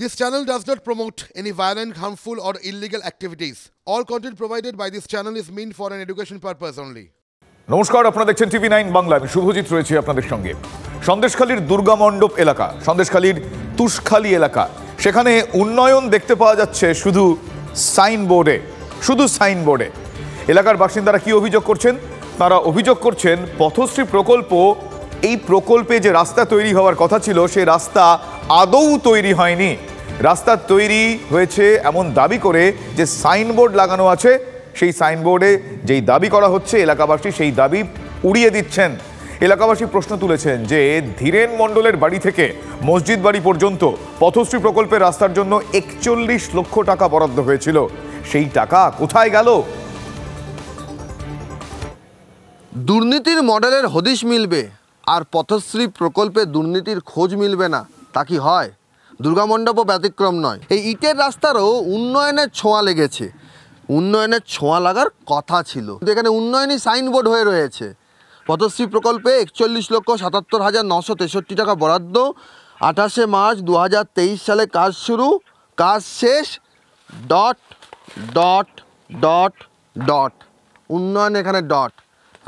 This channel does not promote any violent, harmful, or illegal activities. All content provided by this channel is meant for an education purpose only. নমস্কার, আপনারা দেখছেন টিভি9 বাংলা। আমি শুভজিৎ রয়েছি আপনাদের সঙ্গে। সন্দেশখালীর দুর্গা মণ্ডপ এলাকা, সন্দেশখালীর তুষখালী এলাকা, সেখানে উন্নয়ন দেখতে পাওয়া যাচ্ছে শুধু সাইনবোর্ডে। এলাকার বাসিন্দারা কি অভিযোগ করছেন? তারা অভিযোগ করছেন পথশ্রী প্রকল্প, এই প্রকল্পে যে রাস্তা তৈরি হওয়ার কথা ছিল সেই রাস্তা আদৌ তৈরি হয়নি। রাস্তা তৈরি হয়েছে এমন দাবি করে যে সাইনবোর্ড লাগানো আছে, সেই সাইনবোর্ডে যেই দাবি করা হচ্ছে এলাকাবাসী সেই দাবি উড়িয়ে দিচ্ছেন। এলাকাবাসী প্রশ্ন তুলেছেন যে ধীরেন মণ্ডলের বাড়ি থেকে মসজিদ বাড়ি পর্যন্ত পথশ্রী প্রকল্পের রাস্তার জন্য ৪১ লক্ষ টাকা বরাদ্দ হয়েছিল, সেই টাকা কোথায় গেল? দুর্নীতির মডেলের হদিশ মিলবে আর পথশ্রী প্রকল্পে দুর্নীতির খোঁজ মিলবে না, তা কি হয়? দুর্গামণ্ডপও ব্যতিক্রম নয়। এই ইটের রাস্তারও উন্নয়নের ছোঁয়া লেগেছে, উন্নয়নের ছোঁয়া লাগার কথা ছিল, কিন্তু এখানে উন্নয়নই সাইনবোর্ড হয়ে রয়েছে। পথশ্রী প্রকল্পে ৪১,৭৭,৯৬৩ টাকা বরাদ্দ, ২৮শে মার্চ ২০২৩ সালে কাজ শুরু, কাজ শেষ, ... উন্নয়ন এখানে ডট।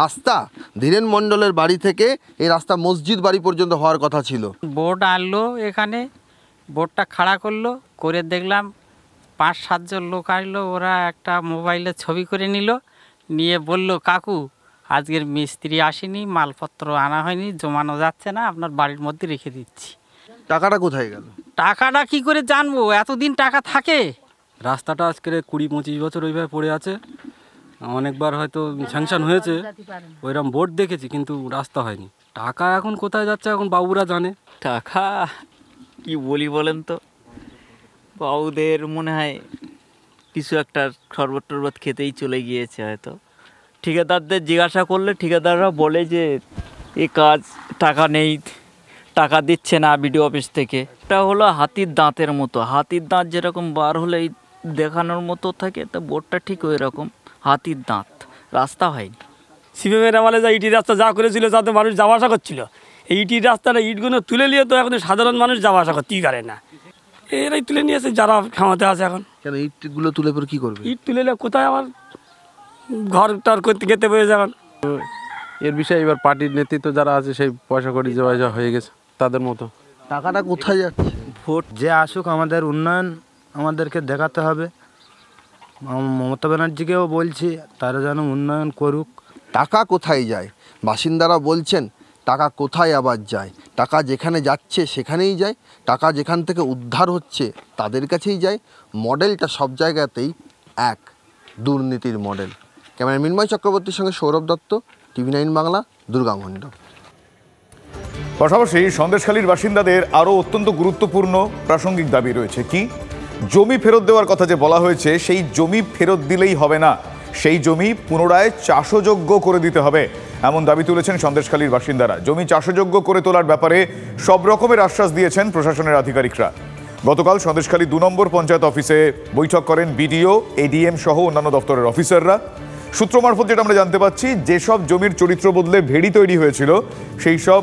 রাস্তা ধীরেন মণ্ডলের বাড়ি থেকে এই রাস্তা মসজিদ বাড়ি পর্যন্ত হওয়ার কথা ছিল। বোর্ড আনলো, এখানে বোর্ডটা খাড়া করলো, করে দেখলাম ৫-৭ জন লোক আসলো, ওরা একটা মোবাইলে ছবি করে নিয়ে বলল, কাকু আজকের মিস্ত্রি আসেনি, মালপত্র আনা হয়নি, জমানো যাচ্ছে না, আপনার বাড়ির মধ্যে রেখে দিচ্ছি। টাকাটা কোথায় গেল? টাকাটা কি করে জানবো? এতদিন টাকা থাকে? রাস্তাটা আজকে ২০-২৫ বছর ওইভাবে পড়ে আছে। অনেকবার হয়তো স্যাংশন হয়েছে, ওইরকম বোর্ড দেখেছি, কিন্তু রাস্তা হয়নি। টাকা এখন কোথায় যাচ্ছে এখন বাবুরা জানে। টাকা কি বলি বলেন তো, বাবুদের মনে হয় কিছু একটা শরবত টরবত খেতেই চলে গিয়েছে হয়তো। ঠিকাদারদের জিজ্ঞাসা করলে ঠিকাদাররা বলে যে এই কাজ টাকা নেই, টাকা দিচ্ছে না বিডিও অফিস থেকে। এটা হলো হাতির দাঁতের মতো, হাতির দাঁত যেরকম বার হলে দেখানোর মতো থাকে, তো বোর্ডটা ঠিক ওই রকম হাতির দাঁত। রাস্তা হয়নি। সিপিএমের আমলে যা ইটির রাস্তা যা করেছিল যাতে মানুষ যাওয়া আসা করছিল, এই ইটির রাস্তাটা ইটগুলো তুলে নিয়ে তো এখন সাধারণ মানুষ যাওয়া আসা করতেই পারে না। এরাই তুলে নিয়েছে যারা ক্ষমতা আছে এখন। কেন ইটগুলো তুলে পরে কী করবে? ইট তুলে কোথায় আমার ঘর টর করতে খেতে পেয়ে যাবেন। এর বিষয়ে এবার পার্টির নেতৃত্ব যারা আছে সেই পয়সা করি যা হয়ে গেছে তাদের মতো। টাকাটা কোথায় যাচ্ছে? ভোট যে আসুক, আমাদের উন্নয়ন আমাদেরকে দেখাতে হবে। মমতা ব্যানার্জিকেও বলছি তারা যেন উন্নয়ন করুক। টাকা কোথায় যায়? বাসিন্দারা বলছেন টাকা কোথায় আবার যায়? টাকা যেখানে যাচ্ছে সেখানেই যায়, টাকা যেখান থেকে উদ্ধার হচ্ছে তাদের কাছেই যায়। মডেলটা সব জায়গাতেই এক, দুর্নীতির মডেল। ক্যামেরা মিন্ময় চক্রবর্তীর সঙ্গে সৌরভ দত্ত, টিভি9 বাংলা, দুর্গামণ্ডপ। পাশাপাশি সন্দেশখালীর বাসিন্দাদের আরও অত্যন্ত গুরুত্বপূর্ণ প্রাসঙ্গিক দাবি রয়েছে। কি? জমি ফেরত দেওয়ার কথা যে বলা হয়েছে, সেই জমি ফেরত দিলেই হবে না, সেই জমি পুনরায় চাষযোগ্য করে দিতে হবে, এমন দাবি তুলেছেন সন্দেশখালীর বাসিন্দারা। জমি চাষযোগ্য করে তোলার ব্যাপারে সব রকমের আশ্বাস দিয়েছেন প্রশাসনের আধিকারিকরা। গতকাল সন্দেশখালী ২ নম্বর পঞ্চায়েত অফিসে বৈঠক করেন বিডিও, এডিএম সহ অন্যান্য দপ্তরের অফিসাররা। সূত্র মারফত যেটা আমরা জানতে পাচ্ছি, যেসব জমির চরিত্র বদলে ভেড়ি তৈরি হয়েছিল সেই সব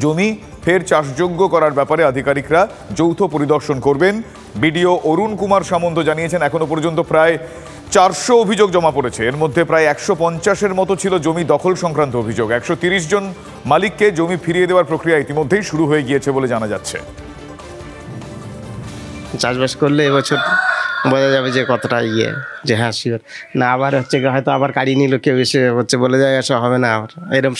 জমি ফের চাষযোগ্য করার ব্যাপারে আধিকারিকরা যৌথ পরিদর্শন করবেন। বিডিও অরুণ কুমার সামন্ত জানিয়েছেন এখনো পর্যন্ত প্রায় ৪০০ অভিযোগ জমা পড়েছে। এর মধ্যে প্রায় ১৫০-এর মতো ছিল জমি দখল সংক্রান্ত অভিযোগ। ১৩০ জন মালিককে জমি ফিরিয়ে দেওয়ার প্রক্রিয়া ইতিমধ্যেই শুরু হয়ে গিয়েছে বলে জানা যাচ্ছে। চাষবাস করলে এবছর বোঝা যাবে যে কতটা যে হ্যাঁ শিওর না। আবার হচ্ছে হয়তো আবার কাড়ি নিল কেউ, এসে হচ্ছে বলে যায় এসব হবে না। আবার এরকম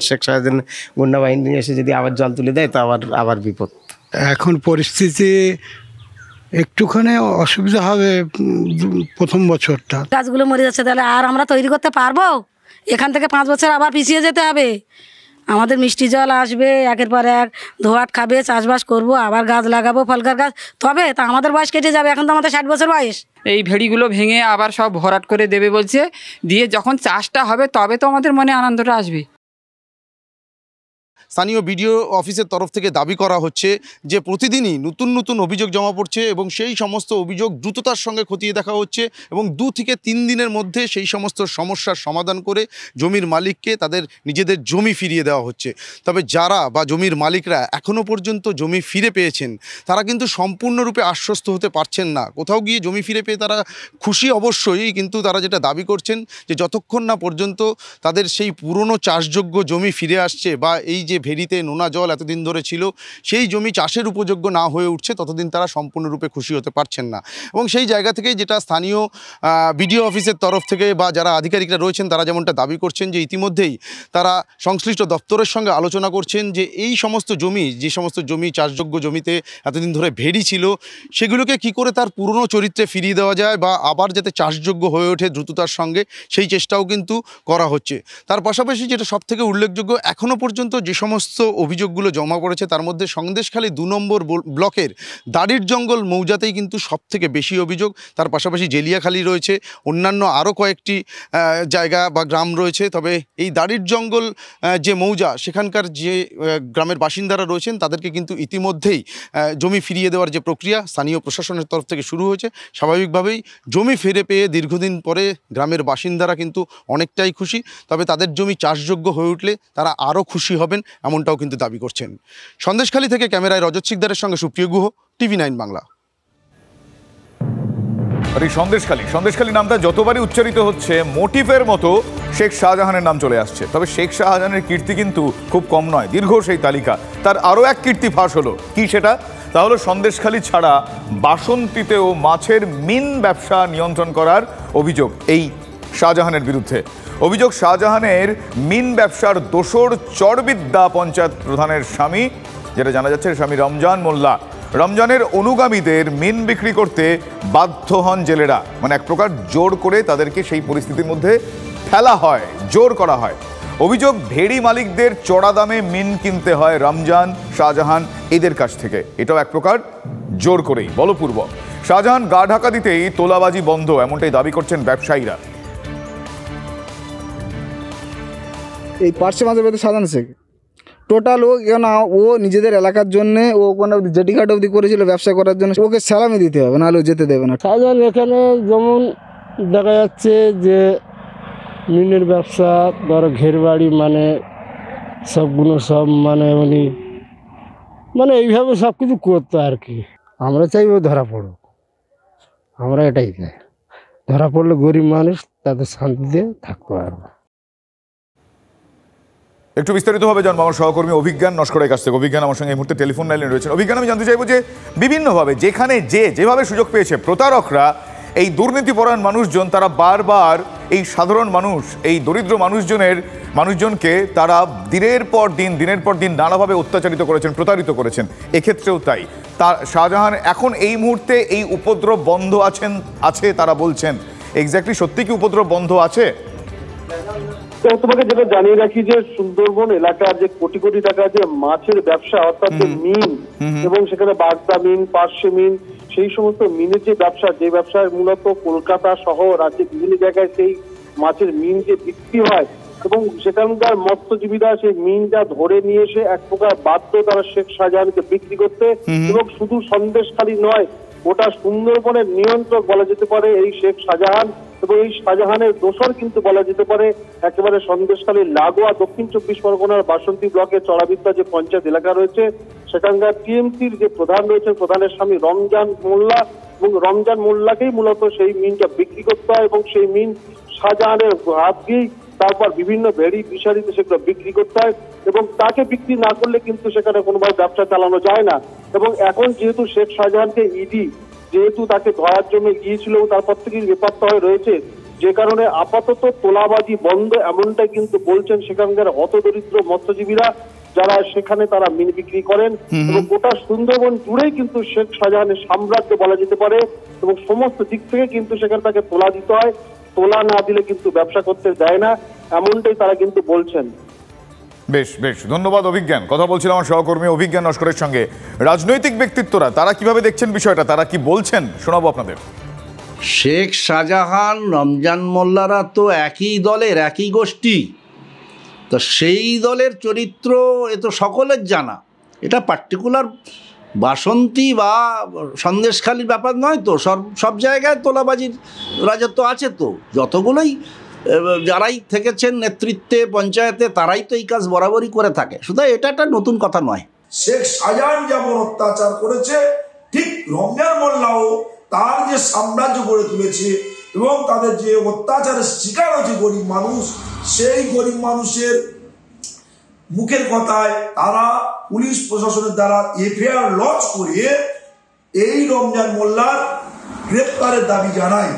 শেখ শাহজাহান গুন্ডা বাহিনী এসে যদি আবার জল তুলে দেয় তো আবার বিপদ। এখন পরিস্থিতি একটুখানি অসুবিধা হবে প্রথম বছরটা। গাছগুলো মরে যাচ্ছে, তাহলে আর আমরা তৈরি করতে পারবো? এখান থেকে 5 বছর আবার পিছিয়ে যেতে হবে। আমাদের মিষ্টি জল আসবে, একের পর এক ধোয়াট খাবে, চাষবাস করব, আবার গাছ লাগাবো, ফলকার গাছ, তবে তা আমাদের বয়স কেটে যাবে। এখন তো আমাদের 60 বছর বয়স। এই ভেড়িগুলো ভেঙে আবার সব ভরাট করে দেবে বলছে, দিয়ে যখন চাষটা হবে তবে তো আমাদের মনে আনন্দটা আসবে। স্থানীয় বিডিও অফিসের তরফ থেকে দাবি করা হচ্ছে যে প্রতিদিনই নতুন নতুন অভিযোগ জমা পড়ছে এবং সেই সমস্ত অভিযোগ দ্রুততার সঙ্গে খতিয়ে দেখা হচ্ছে এবং 2 থেকে 3 দিনের মধ্যে সেই সমস্ত সমস্যার সমাধান করে জমির মালিককে তাদের নিজেদের জমি ফিরিয়ে দেওয়া হচ্ছে। তবে যারা বা জমির মালিকরা এখনও পর্যন্ত জমি ফিরে পেয়েছেন তারা কিন্তু সম্পূর্ণরূপে আশ্বস্ত হতে পারছেন না। কোথাও গিয়ে জমি ফিরে পেয়ে তারা খুশি অবশ্যই, কিন্তু তারা যেটা দাবি করছেন যে যতক্ষণ না পর্যন্ত তাদের সেই পুরনো চাষযোগ্য জমি ফিরে আসছে বা এই যে ভেরিতে নোনা জল এতদিন ধরে ছিল সেই জমি চাষের উপযোগ্য না হয়ে উঠছে ততদিন তারা সম্পূর্ণরূপে খুশি হতে পারছেন না। এবং সেই জায়গা থেকেই যেটা স্থানীয় বিডিও অফিসের তরফ থেকে বা যারা আধিকারিকরা রয়েছেন তারা যেমনটা দাবি করছেন যে ইতিমধ্যেই তারা সংশ্লিষ্ট দপ্তরের সঙ্গে আলোচনা করছেন যে এই সমস্ত জমি, যে সমস্ত জমি চাষযোগ্য জমিতে এতদিন ধরে ভেরি ছিল সেগুলোকে কি করে তার পুরনো চরিত্রে ফিরিয়ে দেওয়া যায় বা আবার যাতে চাষযোগ্য হয়ে ওঠে দ্রুততার সঙ্গে সেই চেষ্টাও কিন্তু করা হচ্ছে। তার পাশাপাশি যেটা সবথেকে উল্লেখযোগ্য, এখনও পর্যন্ত যে সমস্ত অভিযোগগুলো জমা পড়েছে তার মধ্যে সন্দেশখালী 2 নম্বর ব্লকের দাড়ির জঙ্গল মৌজাতেই কিন্তু সবথেকে বেশি অভিযোগ। তার পাশাপাশি জেলিয়াখালী রয়েছে, অন্যান্য আরও কয়েকটি জায়গা বা গ্রাম রয়েছে। তবে এই দাড়ির জঙ্গল যে মৌজা সেখানকার যে গ্রামের বাসিন্দারা রয়েছেন তাদেরকে কিন্তু ইতিমধ্যেই জমি ফিরিয়ে দেওয়ার যে প্রক্রিয়া স্থানীয় প্রশাসনের তরফ থেকে শুরু হয়েছে। স্বাভাবিকভাবেই জমি ফিরে পেয়ে দীর্ঘদিন পরে গ্রামের বাসিন্দারা কিন্তু অনেকটাই খুশি। তবে তাদের জমি চাষযোগ্য হয়ে উঠলে তারা আরও খুশি হবেন এমনটাও কিন্তু দাবি করছেন। সন্দেশখালী থেকে ক্যামেরায় রজত শিকদারের সঙ্গে সুপ্রিয় গুহ, TV9 বাংলা। আর এই সন্দেশখালী নামটা যতবারই উচ্চারিত হচ্ছে মোটিভের মতো শেখ শাহজাহানের নাম চলে আসছে। তবে শেখ শাহজাহানের কীর্তি কিন্তু খুব কম নয়, দীর্ঘ সেই তালিকা। তার আরও এক কীর্তি ফাঁস হলো, কি সেটা? তা হলো সন্দেশখালী ছাড়া বাসন্তীতেও মাছের মিন ব্যবসা নিয়ন্ত্রণ করার অভিযোগ এই শাহজাহানের বিরুদ্ধে। অভিযোগ শাহজাহানের মিন ব্যবসার দোসর চরবিদ্যা পঞ্চায়েত প্রধানের স্বামী, যেটা জানা যাচ্ছে স্বামী রমজান মোল্লা। রমজানের অনুগামীদের মিন বিক্রি করতে বাধ্য হন জেলেরা, মানে এক প্রকার জোর করে তাদেরকে সেই পরিস্থিতির মধ্যে ফেলা হয়, জোর করা হয়। অভিযোগ ভেড়ি মালিকদের চড়া দামে মিন কিনতে হয় রমজান, শাহজাহান এদের কাছ থেকে। এটাও এক প্রকার জোর করেই, বলপূর্বক। শাহজাহান গা ঢাকা দিতেই তোলাবাজি বন্ধ, এমনটাই দাবি করছেন ব্যবসায়ীরা। এই পার্শ্বে মাঝে বেঁধে শাহজাহান শেখ টোটাল ও নিজেদের এলাকার জন্যে ও কোনো জেটি ঘাট অবধি করেছিল ব্যবসা করার জন্য, ওকে সালামি দিতে হবে, নাহলে যেতে দেবে না। শাহজাহান এখানে যেমন দেখা যাচ্ছে যে মিনের ব্যবসা, ধরো ঘেরবাড়ি, মানে সবগুলো সব মানে এইভাবে সব কিছু করতো আর কি। আমরা চাইব ধরা পড়ো, আমরা এটাই চাই। ধরা পড়লে গরিব মানুষ তাদের শান্তিতে থাকতে পারবে। একটু বিস্তারিতভাবে জানবো আমার সহকর্মী অভিজ্ঞান নস্করের কাছ থেকে। অভিজ্ঞান আমার সঙ্গে এই মুহূর্তে টেলিফোন লাইনে রয়েছেন। অভিজ্ঞান, আমি জানতে চাইবো যে বিভিন্নভাবে যেখানে যেভাবে সুযোগ পেয়েছে প্রতারকরা, এই দুর্নীতিপরায়ণ মানুষজন, তারা বারবার এই সাধারণ মানুষ, এই দরিদ্র মানুষজনকে তারা দিনের পর দিন নানাভাবে অত্যাচারিত করেছেন, প্রতারিত করেছেন। এক্ষেত্রেও তাই। শাহজাহান এখন এই মুহূর্তে এই উপদ্রব বন্ধ আছে তারা বলছেন। এক্স্যাক্টলি সত্যি কি উপদ্রব বন্ধ আছে? তোমাকে যেটা জানিয়ে রাখি যে সুন্দরবন এলাকার যে কোটি কোটি টাকা যে মাছের ব্যবসা, অর্থাৎ মিন এবং সেখানে বাগদা মিন, পার্শে মিন, সেই সমস্ত মিনের যে ব্যবসা, যে ব্যবসায় মূলত কলকাতা সহ রাজ্যের বিভিন্ন জায়গায় সেই মাছের মিন যে বিক্রি হয় এবং সেখানকার মৎস্যজীবীরা সেই মিনটা ধরে নিয়ে এসে এক প্রকার বাধ্য তারা শেখ শাহজাহানকে বিক্রি করতে। এবং শুধু সন্দেশখালী নয়, গোটা সুন্দরবনের নিয়ন্ত্রক বলা যেতে পারে এই শেখ শাহজাহান এবং এই শাহজাহানের দোসর কিন্তু বলা যেতে পারে একেবারে সন্দেশখালীর লাগোয়া দক্ষিণ 24 পরগনার বাসন্তী ব্লকের চড়াবিদ্যা যে পঞ্চায়েত এলাকা রয়েছে সেখানকার টিএমসির যে প্রধান রয়েছে, প্রধানের স্বামী রমজান মোল্লা, এবং রমজান মোল্লাকেই মূলত সেই মিনটা বিক্রি করতে হয় এবং সেই মিন শাহজাহানের হাত দিয়েই তারপর বিভিন্ন ভেড়ি ফিশারিতে সেগুলো বিক্রি করতে হয় এবং তাকে বিক্রি না করলে কিন্তু সেখানে কোনোভাবে ব্যবসা চালানো যায় না। এবং এখন যেহেতু শেখ শাহজাহানকে ইডি যেহেতু তাকে ধরার জন্য গিয়েছিল, তারপর থেকে বেপাত্তা হয়ে রয়েছে, যে কারণে আপাতত তোলাবাজি বন্ধ এমনটাই কিন্তু বলছেন সেখানকার হতদরিদ্র মৎস্যজীবীরা যারা সেখানে তারা মিন বিক্রি করেন। এবং গোটা সুন্দরবন জুড়েই কিন্তু শেখ শাহজাহানের সাম্রাজ্য বলা যেতে পারে এবং সমস্ত দিক থেকে কিন্তু সেখানে তাকে তোলা দিতে হয়, তোলা না দিলে কিন্তু ব্যবসা করতে দেয় না, এমনটাই তারা কিন্তু বলছেন। বেশ ধন্যবাদ অভিজ্ঞান। কথা বলছিলাম আমার সহকর্মী অভিজ্ঞান নস্করের সঙ্গে। রাজনৈতিক ব্যক্তিত্বরা তারা কিভাবে দেখছেন বিষয়টা, তারা কি বলছেন শোনাবো আপনাদের। শেখ শাহজাহান, রমজান মোল্লারা তো একই দলের, একই গোষ্ঠী। তো সেই দলের চরিত্র এ তো সকলের জানা, এটা পার্টিকুলার বাসন্তী বা সন্দেশখালির ব্যাপার নয় তো, সব জায়গায় তোলাবাজির রাজত্ব আছে তো, যতগুলোই যারাই থেকেছেন নেতৃত্বে পঞ্চায়েতে তারাই তো এই কাজ বরাবরই করে থাকে, শুধু এটা একটা নতুন কথা নয়। শেখ শাহজাহান যেমন অত্যাচার করেছে, ঠিক রমজান মোল্লাও তার যে সাম্রাজ্য গড়ে তুলেছে এবং তাদের যে অত্যাচারের শিকার হয়েছে গরিব মানুষ, সেই গরিব মানুষের মুখের কথায় তারা পুলিশ প্রশাসনের দ্বারা এফআইআর লঞ্চ করে এই রমজান মোল্লার গ্রেপ্তারের দাবি জানায়।